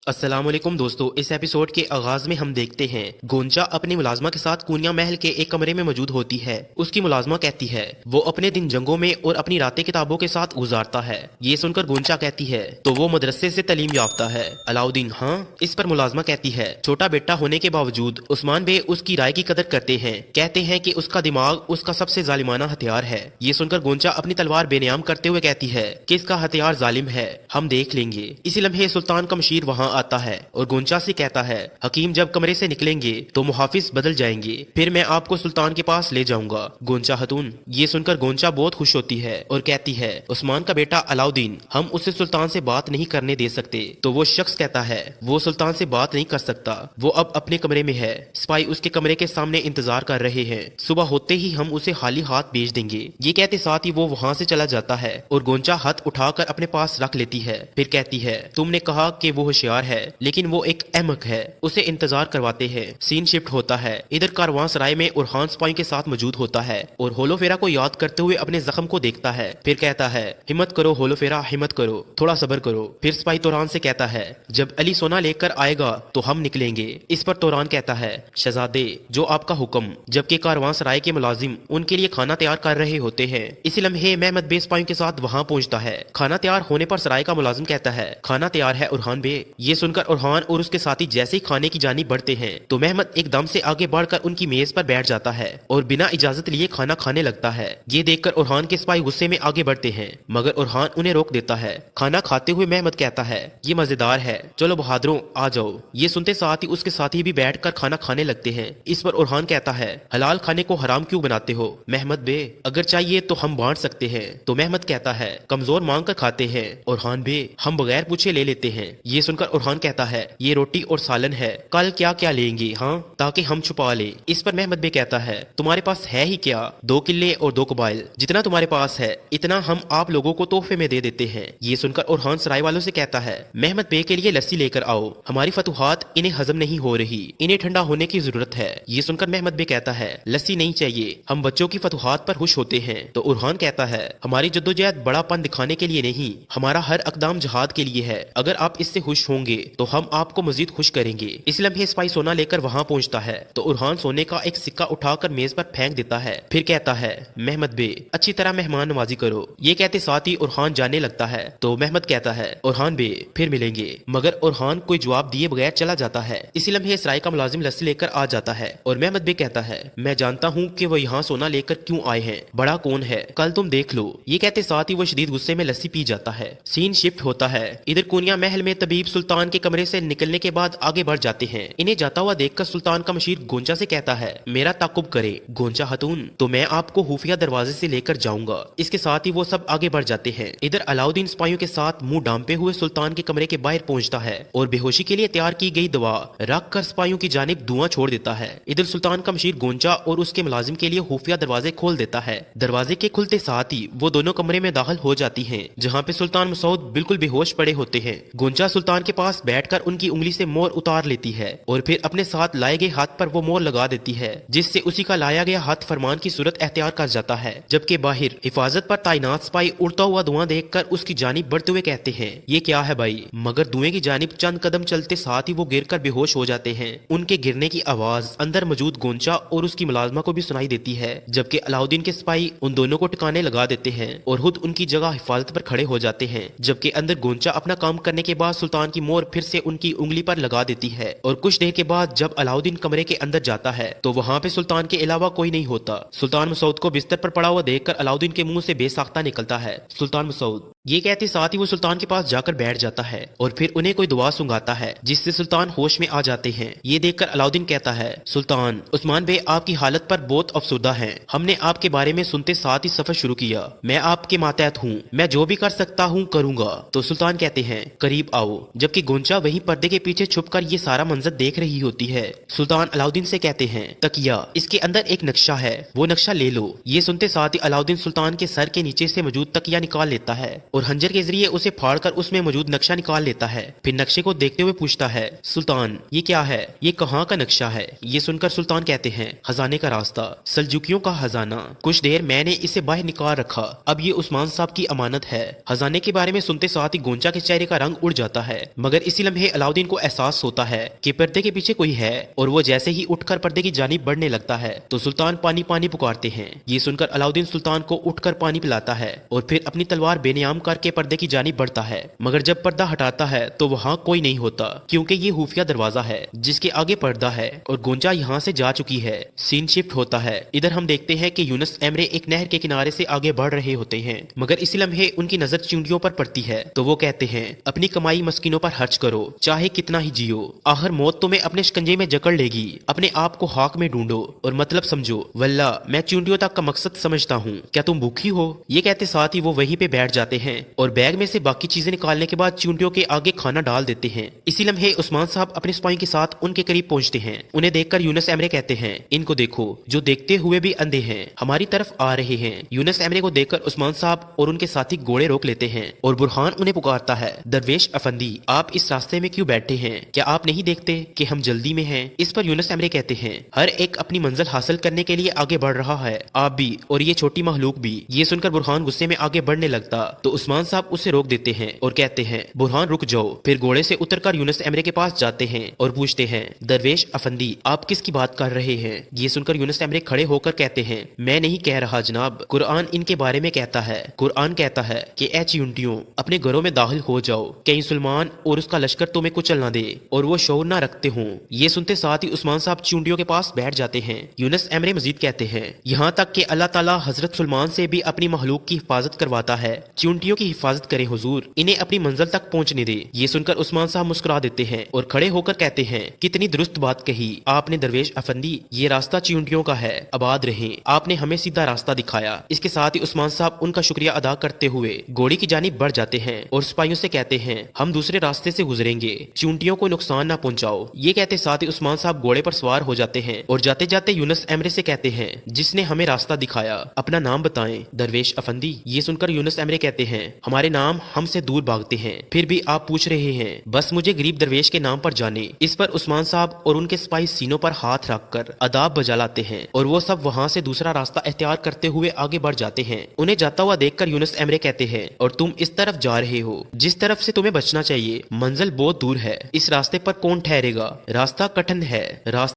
अस्सलाम वालेकुम दोस्तों, इस एपिसोड के आगाज में हम देखते हैं गोंचा अपनी मुलाजमा के साथ कूनिया महल के एक कमरे में मौजूद होती है। उसकी मुलाजमा कहती है वो अपने दिन जंगों में और अपनी रातें किताबों के साथ गुजारता है। ये सुनकर गोंचा कहती है तो वो मदरसे से तालीम याफ्ता है। अलाउद्दीन हाँ। इस पर मुलाजमा कहती है छोटा बेटा होने के बावजूद उस्मान बे उसकी राय की कदर करते हैं। कहते हैं कि उसका दिमाग उसका सबसे जालिमाना हथियार है। ये सुनकर गोंचा अपनी तलवार बेनियाम करते हुए कहती है कि इसका हथियार जालिम है, हम देख लेंगे। इसी लम्हे सुल्तान का मशीर वहाँ आता है और गोंचा से कहता है हकीम जब कमरे से निकलेंगे तो मुहाफिज बदल जाएंगे, फिर मैं आपको सुल्तान के पास ले जाऊंगा। गोंचा हतून। ये सुनकर गोंचा बहुत खुश होती है और कहती है उस्मान का बेटा अलाउद्दीन, हम उसे सुल्तान से बात नहीं करने दे सकते। तो वो शख्स कहता है वो सुल्तान से बात नहीं कर सकता, वो अब अपने कमरे में है। सिपाही उसके कमरे के सामने इंतजार कर रहे हैं, सुबह होते ही हम उसे खाली हाथ भेज देंगे। ये कहते साथ ही वो वहाँ से चला जाता है और गोंचा हाथ उठाकर अपने पास रख लेती है। फिर कहती है तुमने कहा कि वो होशियार है लेकिन वो एक अहमक है, उसे इंतजार करवाते हैं। सीन शिफ्ट होता है। इधर कारवां सराय में उरहान सिपाही के साथ मौजूद होता है और होलोफेरा को याद करते हुए अपने जख्म को देखता है। फिर कहता है हिम्मत करो होलोफेरा, हिम्मत करो, थोड़ा सब्र करो। फिर सिपाही तोरान से कहता है जब अली सोना लेकर आएगा तो हम निकलेंगे। इस पर तोरान कहता है शहजादे जो आपका हुक्म। जबकि कारवां सराय के मुलाजिम उनके लिए खाना तैयार कर रहे होते हैं। इसी लम्हे महमद बे सिपाहियों के साथ वहाँ पहुँचता है। खाना तैयार होने पर सराय का मुलाजिम कहता है खाना तैयार है उरहान बे। ये सुनकर उरहान और उसके साथी जैसे ही खाने की जानी बढ़ते हैं तो महमद एकदम से आगे बढ़कर उनकी मेज पर बैठ जाता है और बिना इजाजत लिए खाना खाने लगता है। ये देखकर उरहान के सिपाही गुस्से में आगे बढ़ते हैं मगर उरहान उन्हें रोक देता है। खाना खाते हुए महमद कहता है ये मजेदार है, चलो बहादुरों आ जाओ। ये सुनते साथ ही उसके साथी भी बैठकर खाना खाने लगते हैं। इस पर उरहान कहता है हलाल खाने को हराम क्यों बनाते हो महमद बे, अगर चाहिए तो हम बांट सकते हैं। तो महमद कहता है कमजोर मांग कर खाते हैं उरहान बे, हम बगैर पूछे ले लेते हैं। ये सुनकर उरहान कहता है ये रोटी और सालन है, कल क्या क्या लेंगे हाँ, ताकि हम छुपा ले। इस पर महमद बे कहता है तुम्हारे पास है ही क्या, 2 किले और 2 कबाइल, जितना तुम्हारे पास है इतना हम आप लोगों को तोहफे में दे देते हैं। ये सुनकर उरहान सराय वालों से कहता है महमद बे के लिए लस्सी लेकर आओ, हमारी फतुहात इन्हें हजम नहीं हो रही, इन्हें ठंडा होने की जरूरत है। ये सुनकर महमद बे कहता है लस्सी नहीं चाहिए, हम बच्चों की फतुहात पर खुश होते हैं। तो उरहान कहता है हमारी जद्दोजहद बड़ापन दिखाने के लिए नहीं, हमारा हर अकदाम जहाद के लिए है, अगर आप इससे खुश होंगे तो हम आपको मजीद खुश करेंगे। इस लम्हे सिपाही सोना लेकर वहाँ पहुँचता है तो उरहान सोने का एक सिक्का उठाकर मेज पर फेंक देता है। फिर कहता है महमद बे अच्छी तरह मेहमान नवाजी करो। ये कहते साथ ही उरहान जाने लगता है तो महमद कहता है उरहान बे फिर मिलेंगे, मगर उरहान कोई जवाब दिए बगैर चला जाता है। इसी लम्हे सराय का मुलाजिम लस्सी लेकर आ जाता है और महमद बे कहता है मैं जानता हूँ कि वो यहाँ सोना लेकर क्यों आए हैं, बड़ा कौन है कल तुम देख लो। ये कहते साथ ही वो शदीद गुस्से में लस्सी पी जाता है। सीन शिफ्ट होता है। इधर कूनिया महल में तबीब सुल्तान के कमरे से निकलने के बाद आगे बढ़ जाते हैं। इन्हें जाता हुआ देखकर सुल्तान का मशीर गोंचा से कहता है मेरा ताकुब करे गोंचा हतून, तो मैं आपको खुफिया दरवाजे से लेकर जाऊंगा। इसके साथ ही वो सब आगे बढ़ जाते हैं। इधर अलाउद्दीन सिपाहियों के साथ मुंह डांपे हुए सुल्तान के कमरे के बाहर पहुंचता है और बेहोशी के लिए तैयार की गई दवा रख कर सिपाहियों की जानिब धुआं छोड़ देता है। इधर सुल्तान का मशीर गोंचा और उसके मुलाजिम के लिए खुफिया दरवाजे खोल देता है। दरवाजे के खुलते साथ ही वो दोनों कमरे में दाखिल हो जाती है जहाँ पे सुल्तान मसूद बिल्कुल बेहोश पड़े होते हैं। गोंचा सुल्तान के पास बैठकर उनकी उंगली से मोहर उतार लेती है और फिर अपने साथ लाए गए हाथ पर वो मोहर लगा देती है, जिससे उसी का लाया गया हाथ फरमान की सूरत एख्तियार कर जाता है। जबकि बाहर हिफाजत पर तैनात सिपाही उड़ता हुआ धुआं देखकर उसकी जानिब बढ़ते हुए कहते हैं ये क्या है भाई, मगर धुएं की जानिब चंद कदम चलते साथ ही वो गिरकर बेहोश हो जाते हैं। उनके गिरने की आवाज अंदर मौजूद गोंचा और उसकी मुलाजमा को भी सुनाई देती है। जबकि अलाउद्दीन के सिपाही उन दोनों को ठिकाने लगा देते हैं और खुद उनकी जगह हिफाजत पर खड़े हो जाते हैं। जबकि अंदर गोंचा अपना काम करने के बाद सुल्तान की मोहर फिर से उनकी उंगली पर लगा देती है। और कुछ देर के बाद जब अलाउद्दीन कमरे के अंदर जाता है तो वहाँ पे सुल्तान के अलावा कोई नहीं होता। सुल्तान मसूद को बिस्तर पर पड़ा हुआ देखकर अलाउद्दीन के मुंह से बेसाख्ता निकलता है सुल्तान मसूद। ये कहते साथ ही वो सुल्तान के पास जाकर बैठ जाता है और फिर उन्हें कोई दुआ सुंगाता है जिससे सुल्तान होश में आ जाते हैं। ये देखकर अलाउद्दीन कहता है सुल्तान उस्मान बे आपकी हालत पर बहुत अफसुर्दा हैं, हमने आपके बारे में सुनते साथ ही सफर शुरू किया, मैं आपके मातहत हूँ, मैं जो भी कर सकता हूँ करूंगा। तो सुल्तान कहते हैं करीब आओ। जबकि गोंचा वही पर्दे के पीछे छुपकर ये सारा मंजर देख रही होती है। सुल्तान अलाउद्दीन से कहते हैं तकिया, इसके अंदर एक नक्शा है, वो नक्शा ले लो। ये सुनते साथ ही अलाउद्दीन सुल्तान के सर के नीचे से मौजूद तकिया निकाल लेता है और हंजर के जरिए उसे फाड़कर उसमें मौजूद नक्शा निकाल लेता है। फिर नक्शे को देखते हुए पूछता है, सुल्तान ये क्या है, ये कहाँ का नक्शा है? ये सुनकर सुल्तान कहते हैं, खजाने का रास्ता, सल्जुकियों का खजाना। कुछ देर मैंने इसे बाहर निकाल रखा, अब ये उस्मान साहब की अमानत है। खजाने के बारे में सुनते साथ ही गोंचा के चेहरे का रंग उड़ जाता है, मगर इसी लम्हे अलाउद्दीन को एहसास होता है कि पर्दे के पीछे कोई है, और वो जैसे ही उठकर पर्दे की जानिब बढ़ने लगता है तो सुल्तान पानी पानी पुकारते हैं। ये सुनकर अलाउद्दीन सुल्तान को उठकर पानी पिलाता है और फिर अपनी तलवार बेनियाम करके पर्दे की जानिब बढ़ता है, मगर जब पर्दा हटाता है तो वहाँ कोई नहीं होता, क्योंकि ये खुफिया दरवाजा है जिसके आगे पर्दा है और गोंजा यहाँ से जा चुकी है। सीन शिफ्ट होता है। इधर हम देखते हैं कि यूनुस एमरे एक नहर के किनारे से आगे बढ़ रहे होते हैं, मगर इसी लम्हे उनकी नजर चींटियों पर पड़ती है तो वो कहते हैं, अपनी कमाई मस्किनों पर खर्च करो, चाहे कितना ही जियो, आखिर मौत तुम्हें अपने शिकंजे में जकड़ लेगी। अपने आप को खाक में ढूंढो और मतलब समझो। वल्ला मैं चींटियों तक का मकसद समझता हूँ, क्या तुम भूखी हो? ये कहते साथ ही वो वहीं पे बैठ जाते हैं और बैग में से बाकी चीजें निकालने के बाद चींटियों के आगे खाना डाल देते हैं। इसी लम्हे उस्मान साहब अपने सिपाही के साथ उनके करीब पहुंचते हैं। उन्हें देखकर यूनुस एमरे कहते हैं, इनको देखो, जो देखते हुए भी अंधे हैं, हमारी तरफ आ रहे हैं। यूनुस एमरे को देखकर उस्मान साहब और उनके साथी घोड़े रोक लेते हैं और बुरहान उन्हें पुकारता है, दरवेश अफंदी आप इस रास्ते में क्यों बैठे हैं? क्या आप नहीं देखते कि हम जल्दी में हैं? इस पर यूनुस एमरे कहते हैं, हर एक अपनी मंजिल हासिल करने के लिए आगे बढ़ रहा है, आप भी और ये छोटी महलूक भी। ये सुनकर बुरहान गुस्से में आगे बढ़ने लगता तो उस्मान साहब उसे रोक देते हैं और कहते हैं, बुरहान रुक जाओ। फिर घोड़े से उतरकर यूनुस एमरे के पास जाते हैं और पूछते हैं, दरवेश अफंदी आप किसकी बात कर रहे हैं? ये सुनकर यूनुस एमरे खड़े होकर कहते हैं, मैं नहीं कह रहा जनाब, कुरान इनके बारे में कहता है। कुरान कहता है कि ऐ चींटियों अपने घरों में दाखिल हो जाओ, कहीं सुलेमान और उसका लश्कर तुम्हें कुचल ना दे और वो शौर ना रखते हों। ये सुनते साथ ही उस्मान साहब चींटियों के पास बैठ जाते हैं। यूनुस एमरे मजीद कहते हैं, यहाँ तक कि अल्लाह ताला हजरत सुलेमान से भी अपनी महलूक की हिफाजत करवाता है, चींटियों की हिफाजत करें हुजूर, इन्हें अपनी मंजिल तक पहुँचने दे। ये सुनकर उस्मान साहब मुस्कुरा देते हैं और खड़े होकर कहते हैं, कितनी दुरुस्त बात कही आपने दरवेश अफंदी, ये रास्ता चींटियों का है, आबाद रहें, आपने हमें सीधा रास्ता दिखाया। इसके साथ ही उस्मान साहब उनका शुक्रिया अदा करते हुए घोड़ी की जानिब बढ़ जाते हैं और सिपाहियों से कहते हैं, हम दूसरे रास्ते से गुजरेंगे, चींटियों को नुकसान ना पहुंचाओ। ये कहते साथ ही उस्मान साहब घोड़े पर सवार हो जाते हैं और जाते जाते यूनुस एमरे से कहते हैं, जिसने हमें रास्ता दिखाया अपना नाम बताएं दरवेश अफंदी। ये सुनकर यूनुस एमरे कहते हैं, हमारे नाम हमसे दूर भागते हैं, फिर भी आप पूछ रहे हैं, बस मुझे गरीब दरवेश के नाम पर जाने। इस पर उस्मान साहब और उनके सिपाही सीनों पर हाथ रखकर अदाब बजा लाते हैं और वो सब वहाँ से दूसरा रास्ता इख्तियार करते हुए आगे बढ़ जाते हैं। उन्हें जाता हुआ देखकर यूनुस एमरे कहते हैं, और तुम इस तरफ जा रहे हो जिस तरफ से तुम्हें बचना चाहिए, मंजिल बहुत दूर है, इस रास्ते पर कौन ठहरेगा? रास्ता कठिन है, रास्ता